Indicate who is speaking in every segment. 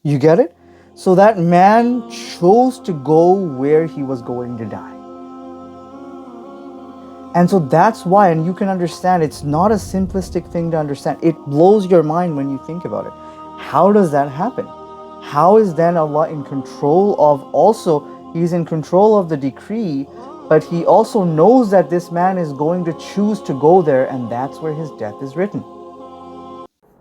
Speaker 1: You get it? So that man chose to go where he was going to die. And so that's why, and you can understand, it's not a simplistic thing to understand. It blows your mind when you think about it. How does that happen? How is then Allah in control of also, He's in control of the decree, but He also knows that this man is going to choose to go there, and that's where his death is written.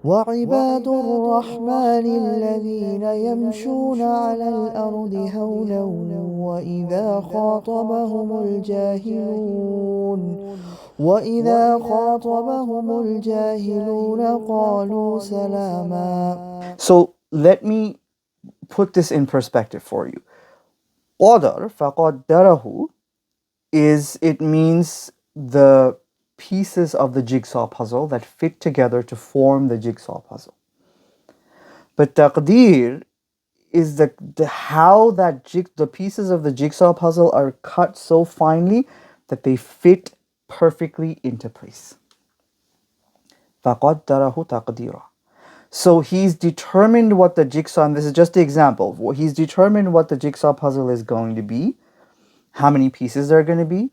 Speaker 2: وعباد الرحمن الذين يمشون على الأرض هونا وإذا خاطبهم الجاهلون قالوا سلاما.
Speaker 1: So let me put this in perspective for you. Qadr, faqaddarahu, it means the pieces of the jigsaw puzzle that fit together to form the jigsaw puzzle. But taqdeer is the how the pieces of the jigsaw puzzle are cut so finely that they fit perfectly into place. فَقَدَّرَهُ تَقْدِيرًا. So he's determined what the jigsaw, and this is just the example, he's determined what the jigsaw puzzle is going to be, how many pieces there are going to be,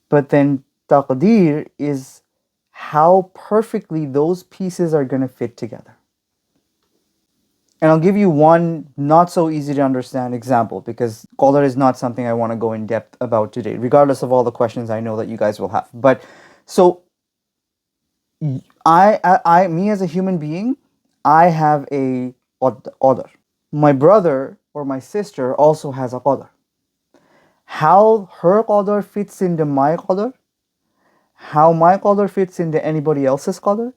Speaker 1: but then taqdeer is how perfectly those pieces are going to fit together. And I'll give you one not so easy to understand example, because Qadr is not something I want to go in depth about today, regardless of all the questions I know that you guys will have. But so me as a human being, I have a Qadr. My brother or my sister also has a Qadr. How her Qadr fits into my Qadr, how my Qadr fits into anybody else's Qadr,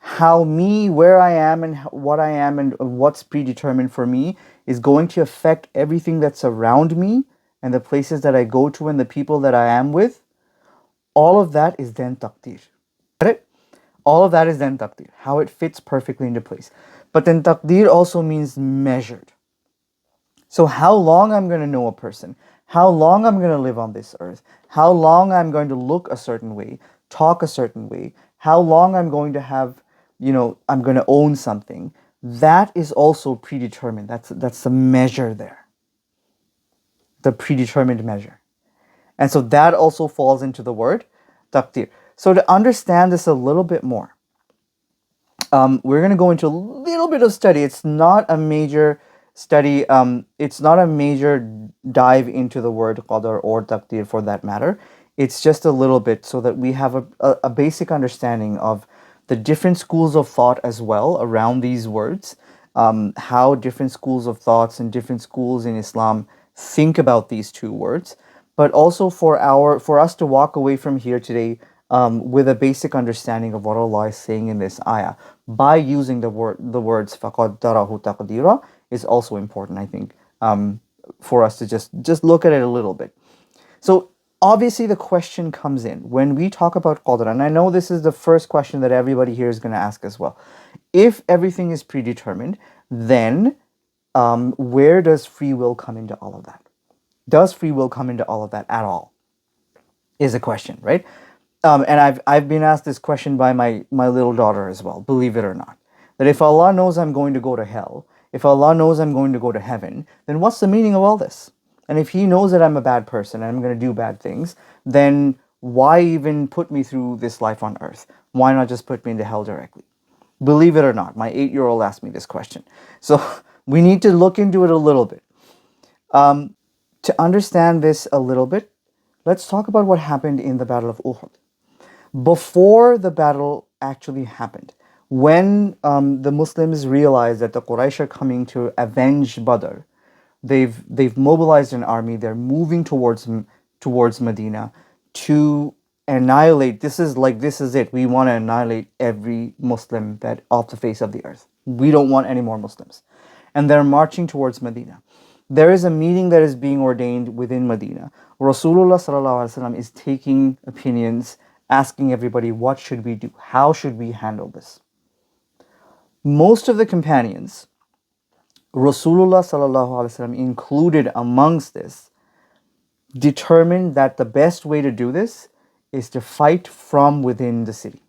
Speaker 1: how me, where I am and what I am and what's predetermined for me is going to affect everything that's around me and the places that I go to and the people that I am with. All of that is then taqdeer. Got it? All of that is then taqdeer, how it fits perfectly into place. But then taqdeer also means measured. So how long I'm going to know a person, how long I'm going to live on this earth, how long I'm going to look a certain way, talk a certain way, how long I'm going to have, I'm going to own something. That is also predetermined. That's the measure there, the predetermined measure. And so that also falls into the word taqdir. So to understand this a little bit more, we're going to go into a little bit of study. It's not a major study. It's not a major dive into the word qadr or taqdir for that matter. It's just a little bit so that we have a basic understanding of the different schools of thought as well around these words, how different schools of thoughts and different schools in Islam think about these two words, but also for us to walk away from here today with a basic understanding of what Allah is saying in this ayah by using the words فَقَدَّرَهُ تَقْدِيرًا is also important, I think, for us to just look at it a little bit. So obviously the question comes in when we talk about qadr, and I know this is the first question that everybody here is going to ask as well. If everything is predetermined, then where does free will come into all of that? Does free will come into all of that at all? Is a question, right? And I've been asked this question by my little daughter as well, believe it or not. That if Allah knows I'm going to go to hell, if Allah knows I'm going to go to heaven, then what's the meaning of all this? And if He knows that I'm a bad person and I'm going to do bad things, then why even put me through this life on earth? Why not just put me into hell directly? Believe it or not, my 8-year-old asked me this question. So we need to look into it a little bit. To understand this a little bit, let's talk about what happened in the Battle of Uhud. Before the battle actually happened, when the Muslims realized that the Quraysh are coming to avenge Badr, they've mobilized an army. They're moving towards Medina to annihilate. This is it. We want to annihilate every Muslim that off the face of the earth. We don't want any more Muslims, and they're marching towards Medina. There is a meeting that is being ordained within Medina. Rasulullah sallallahu alaihi wasallam is taking opinions, asking everybody, what should we do? How should we handle this? Most of the companions, Rasulullah sallallahu alaihi wasallam included amongst this, determined that the best way to do this is to fight from within the city.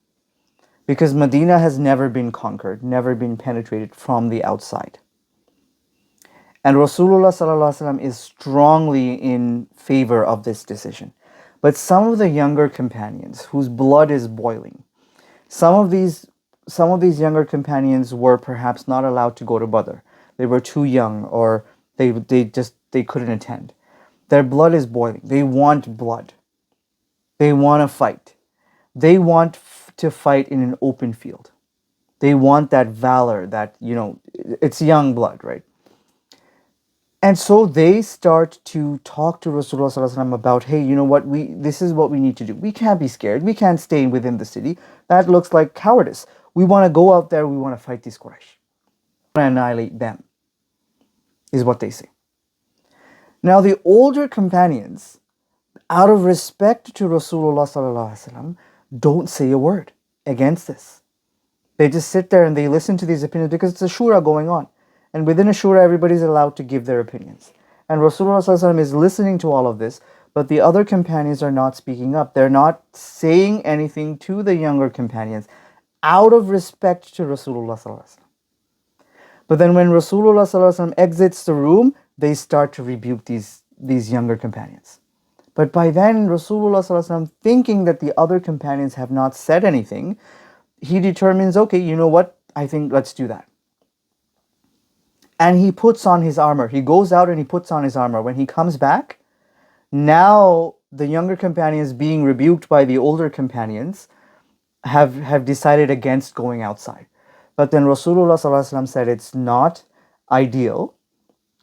Speaker 1: because Medina has never been conquered, never been penetrated from the outside. And Rasulullah sallallahu alaihi wasallam is strongly in favor of this decision. But some of the younger companions whose blood is boiling, some of these younger companions were perhaps not allowed to go to Badr. They were too young, or they couldn't attend. Their blood is boiling. They want blood. They want to fight. They want to fight in an open field. They want that valor, that, it's young blood, right? And so they start to talk to Rasulullah sallallahu alaihi wasallam about, hey, you know what, this is what we need to do. We can't be scared. We can't stay within the city. That looks like cowardice. We want to go out there. We want to fight these Quraysh. We want to annihilate them, is what they say. Now the older companions, out of respect to Rasulullah sallallahu alaihi wasallam, don't say a word against this. They just sit there and they listen to these opinions because it's a shura going on. And within a shura, everybody's allowed to give their opinions. And Rasulullah sallallahu alaihi wasallam is listening to all of this, but the other companions are not speaking up. They're not saying anything to the younger companions out of respect to Rasulullah sallallahu alaihi wasallam. But then when Rasulullah sallallahu alaihi wasallam exits the room, they start to rebuke these younger companions. But by then, Rasulullah sallallahu alaihi wasallam, thinking that the other companions have not said anything, he determines, okay, you know what? I think let's do that. And he puts on his armor. He goes out and he puts on his armor. When he comes back, now the younger companions, being rebuked by the older companions, have decided against going outside. But then Rasulullah sallallahu alaihi wasallam said it's not ideal.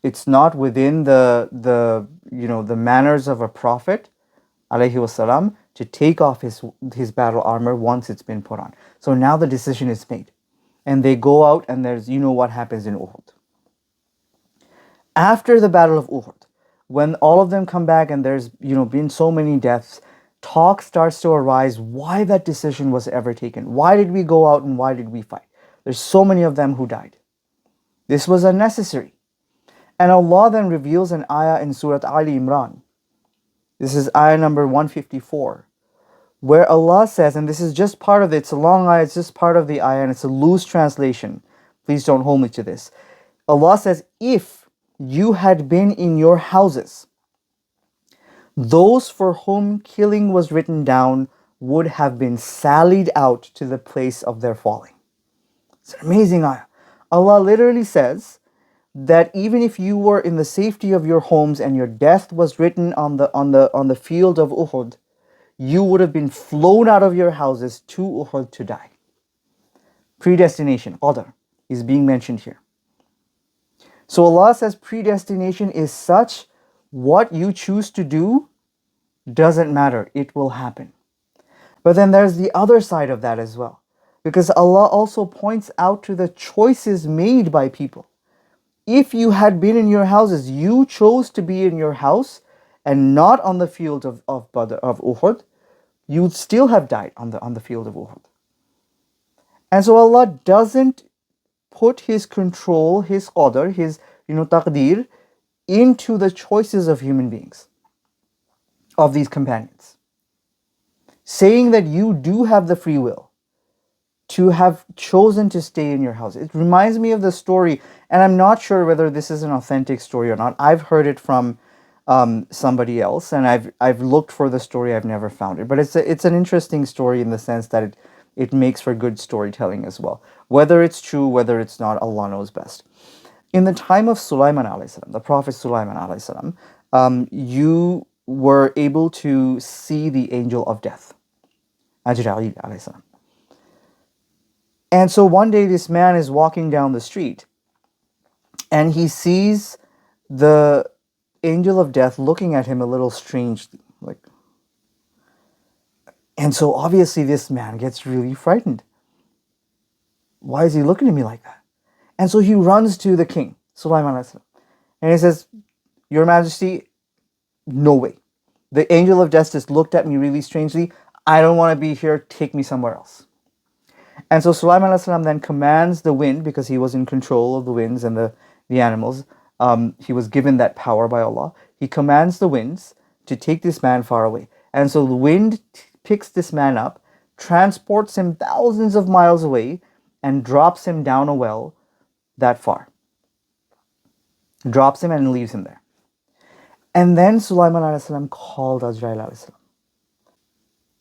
Speaker 1: It's not within the manners of a prophet, alayhi wasalam, to take off his battle armor once it's been put on. So now the decision is made. And they go out, and there's, what happens in Uhud. After the Battle of Uhud, when all of them come back and there's, been so many deaths, talk starts to arise why that decision was ever taken. Why did we go out and why did we fight? There's so many of them who died. This was unnecessary. And Allah then reveals an ayah in Surah Ali Imran. This is ayah number 154, where Allah says, and this is just part of it, it's a long ayah, it's just part of the ayah, and it's a loose translation. Please don't hold me to this. Allah says, if you had been in your houses, those for whom killing was written down would have been sallied out to the place of their falling. It's an amazing ayah. Allah literally says that even if you were in the safety of your homes and your death was written on the field of Uhud, you would have been flown out of your houses to Uhud to die. Predestination, Qadr, is being mentioned here. So Allah says predestination is such, what you choose to do doesn't matter, it will happen. But then there's the other side of that as well, because Allah also points out to the choices made by people. If you had been in your houses, you chose to be in your house and not on the field of Uhud, you'd still have died on the field of Uhud. And so Allah doesn't put His control, His Qadr, His taqdeer, into the choices of human beings, of these companions, saying that you do have the free will to have chosen to stay in your house. It reminds me of the story, and I'm not sure whether this is an authentic story or not. I've heard it from somebody else, and I've looked for the story. I've never found it, but it's an interesting story in the sense that it makes for good storytelling as well. Whether it's true, whether it's not, Allah knows best. In the time of Sulaiman alayhi salam, the Prophet Sulaiman alayhi salam, you were able to see the angel of death, Ajra'il alayhi salam. And so one day this man is walking down the street and he sees the angel of death looking at him a little strangely, and so obviously this man gets really frightened. Why is he looking at me like that? And so he runs to the king, Sulaiman alayhi salam, and he says, Your Majesty, no way. The angel of death just looked at me really strangely. I don't want to be here. Take me somewhere else. And so Sulaiman alayhi salam then commands the wind, because he was in control of the winds and the animals. He was given that power by Allah. He commands the winds to take this man far away. And so the wind picks this man up, transports him thousands of miles away, and drops him down a well that far. Drops him and leaves him there. And then Sulaiman alayhi salam called Azrail alayhi salam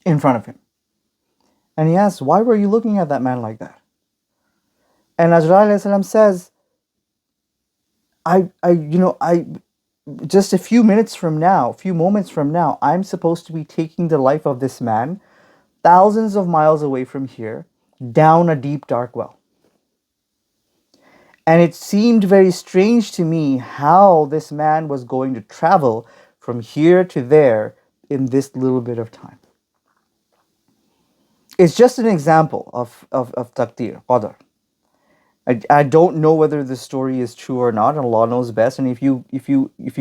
Speaker 1: in front of him. And he asked, why were you looking at that man like that? And Azrail alayhi salam says, I just a few moments from now, I'm supposed to be taking the life of this man thousands of miles away from here, down a deep, dark well. And it seemed very strange to me how this man was going to travel from here to there in this little bit of time. It's just an example of taqdeer, qadr. I don't know whether the story is true or not, and Allah knows best. And if you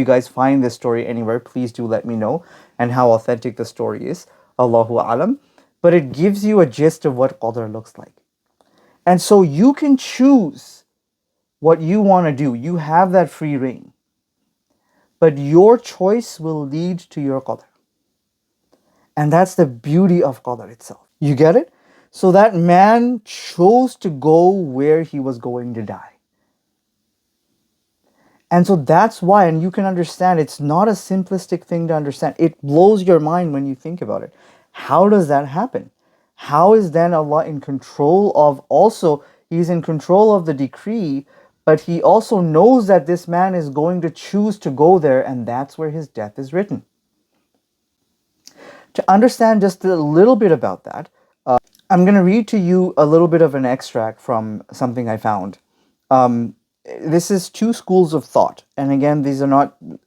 Speaker 1: guys find this story anywhere, please do let me know and how authentic the story is. Allahu alam. But it gives you a gist of what qadr looks like. And so you can choose what you want to do. You have that free reign. But your choice will lead to your qadr. And that's the beauty of qadr itself. You get it? So that man chose to go where he was going to die. And so that's why, and you can understand, it's not a simplistic thing to understand. It blows your mind when you think about it. How does that happen? How is then Allah in control of also, He's in control of the decree, but He also knows that this man is going to choose to go there, and that's where his death is written. To understand just a little bit about that, I'm going to read to you a little bit of an extract from something I found. This is two schools of thought. And again,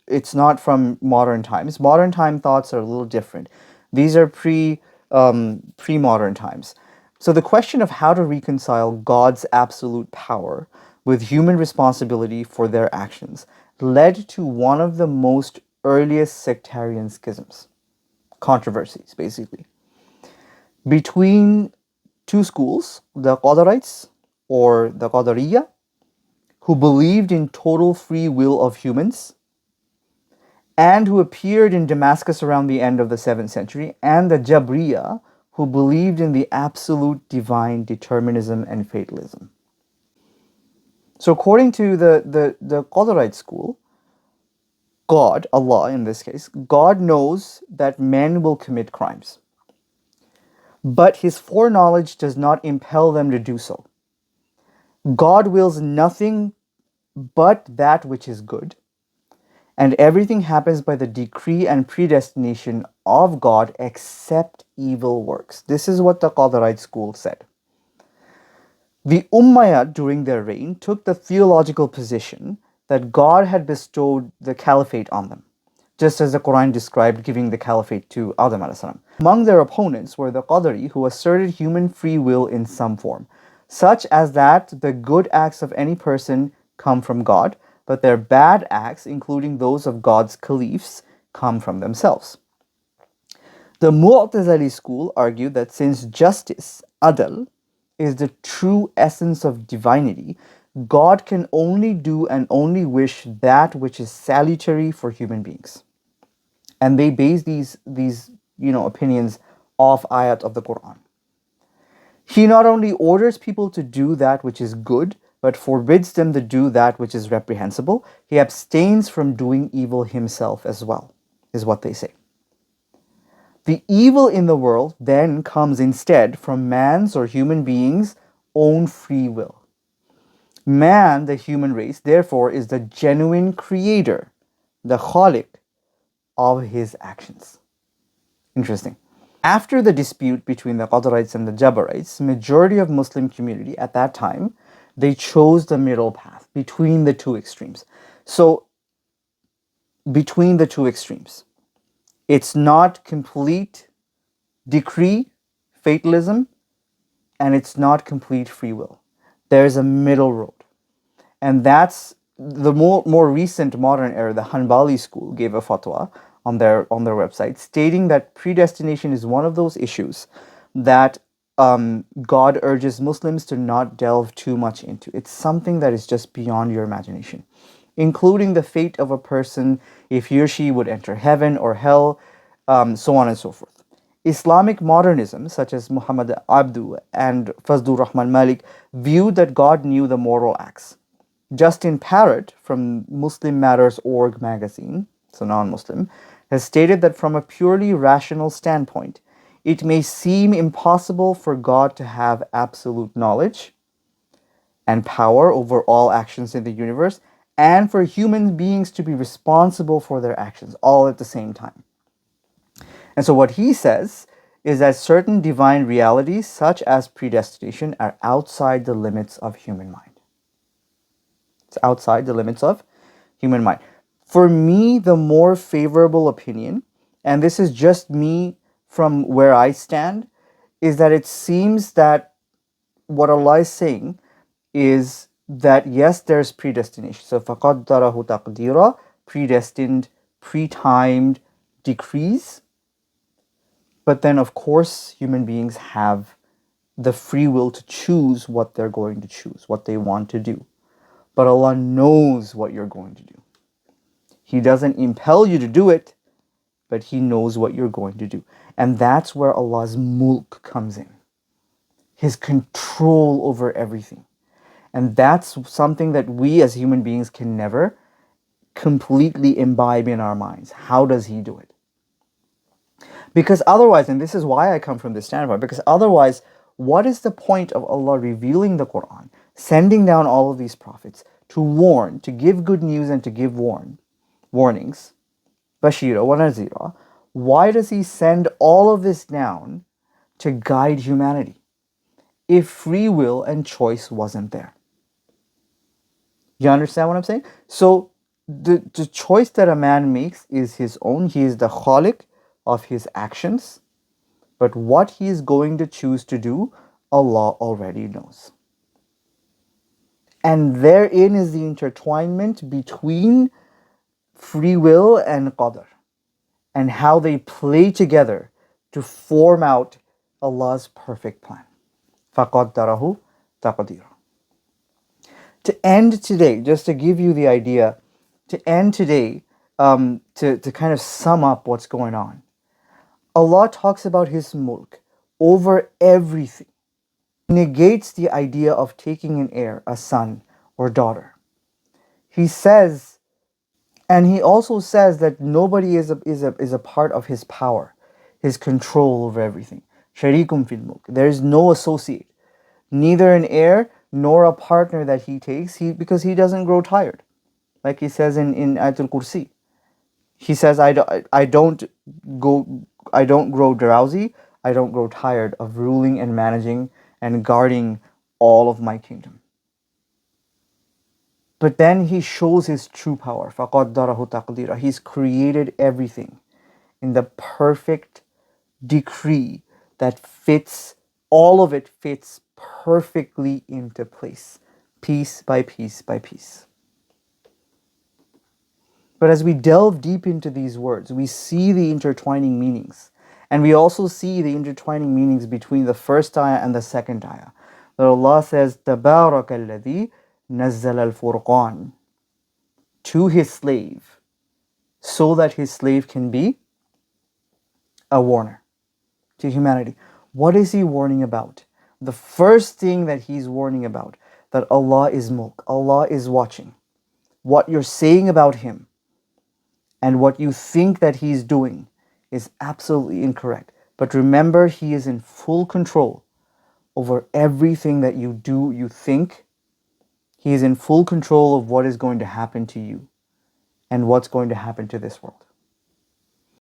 Speaker 1: it's not from modern times. Modern time thoughts are a little different. These are pre-modern times. So the question of how to reconcile God's absolute power with human responsibility for their actions led to one of the most earliest sectarian schisms, controversies, basically, between two schools, the Qadarites or the Qadariyya, who believed in total free will of humans and who appeared in Damascus around the end of the 7th century, and the Jabriya, who believed in the absolute divine determinism and fatalism. So according to the Qadarite school, God, Allah in this case, God knows that men will commit crimes, but His foreknowledge does not impel them to do so. God wills nothing but that which is good, and everything happens by the decree and predestination of God except evil works. This is what the Qadarite school said. The Umayyad during their reign took the theological position that God had bestowed the caliphate on them, just as the Quran described giving the caliphate to Adam a.s. Among their opponents were the Qadari, who asserted human free will in some form, such as that the good acts of any person come from God, but their bad acts, including those of God's caliphs, come from themselves. The Mu'tazili school argued that since justice, adl, is the true essence of divinity, God can only do and only wish that which is salutary for human beings. And they base these opinions off ayat of the Quran. He not only orders people to do that which is good, but forbids them to do that which is reprehensible. He abstains from doing evil himself as well, is what they say. The evil in the world then comes instead from man's or human beings' own free will. Man, the human race, therefore, is the genuine creator, the khaliq of his actions. Interesting. After the dispute between the Qadarites and the Jabarites, majority of Muslim community at that time, they chose the middle path between the two extremes. So, between the two extremes, it's not complete decree, fatalism, and it's not complete free will. There's a middle road. And that's the more recent modern era. The Hanbali school gave a fatwa on their website stating that predestination is one of those issues that God urges Muslims to not delve too much into. It's something that is just beyond your imagination, including the fate of a person, if he or she would enter heaven or hell, so on and so forth. Islamic modernism, such as Muhammad Abdu and Fazlur Rahman Malik, viewed that God knew the moral acts. Justin Parrott from Muslim Matters Org magazine, so non-Muslim, has stated that from a purely rational standpoint, it may seem impossible for God to have absolute knowledge and power over all actions in the universe, and for human beings to be responsible for their actions all at the same time. And so what he says is that certain divine realities, such as predestination, are outside the limits of human mind. It's outside the limits of human mind. For me, the more favorable opinion, and this is just me from where I stand, is that it seems that what Allah is saying is that yes, there's predestination. So فَقَدَّرَهُ تَقْدِيرًا, predestined, pre-timed decrees. But then, of course, human beings have the free will to choose what they're going to choose, what they want to do. But Allah knows what you're going to do. He doesn't impel you to do it, but He knows what you're going to do. And that's where Allah's mulk comes in. His control over everything. And that's something that we as human beings can never completely imbibe in our minds. How does He do it? Because otherwise, and this is why I come from this standpoint, because otherwise, what is the point of Allah revealing the Quran, sending down all of these prophets to warn, to give good news and to give warnings, Bashira wa Nazira? Why does He send all of this down to guide humanity if free will and choice wasn't there? You understand what I'm saying? So the choice that a man makes is his own. He is the khaliq of his actions. But what he is going to choose to do, Allah already knows. And therein is the intertwinement between free will and Qadr, and how they play together to form out Allah's perfect plan. فَقَدَّرَهُ تَقْدِيرًا. To end today, just to give you the idea, to end today, to kind of sum up what's going on, Allah talks about His mulk over everything. He negates the idea of taking an heir, a son or daughter. He says, and He also says that nobody is a part of His power, His control over everything. Sharikum fil mulk. There is no associate, neither an heir nor a partner that He takes, because He doesn't grow tired. Like He says in Ayatul Kursi. He says, I don't grow drowsy, I don't grow tired of ruling and managing and guarding all of my kingdom. But then He shows His true power. فَقَدَّرَهُ تَقْدِيرًا. He's created everything in the perfect decree that fits, all of it fits perfectly into place, piece by piece by piece. But as we delve deep into these words, we see the intertwining meanings. And we also see the intertwining meanings between the first ayah and the second ayah. That Allah says, تَبَارَكَ الَّذِي نَزَّلَ الْفُرْقَانِ, to His slave, so that His slave can be a warner to humanity. What is He warning about? The first thing that He's warning about, that Allah is mulk, Allah is watching. What you're saying about Him and what you think that He's doing is absolutely incorrect. But remember, He is in full control over everything that you do, you think. He is in full control of what is going to happen to you and what's going to happen to this world.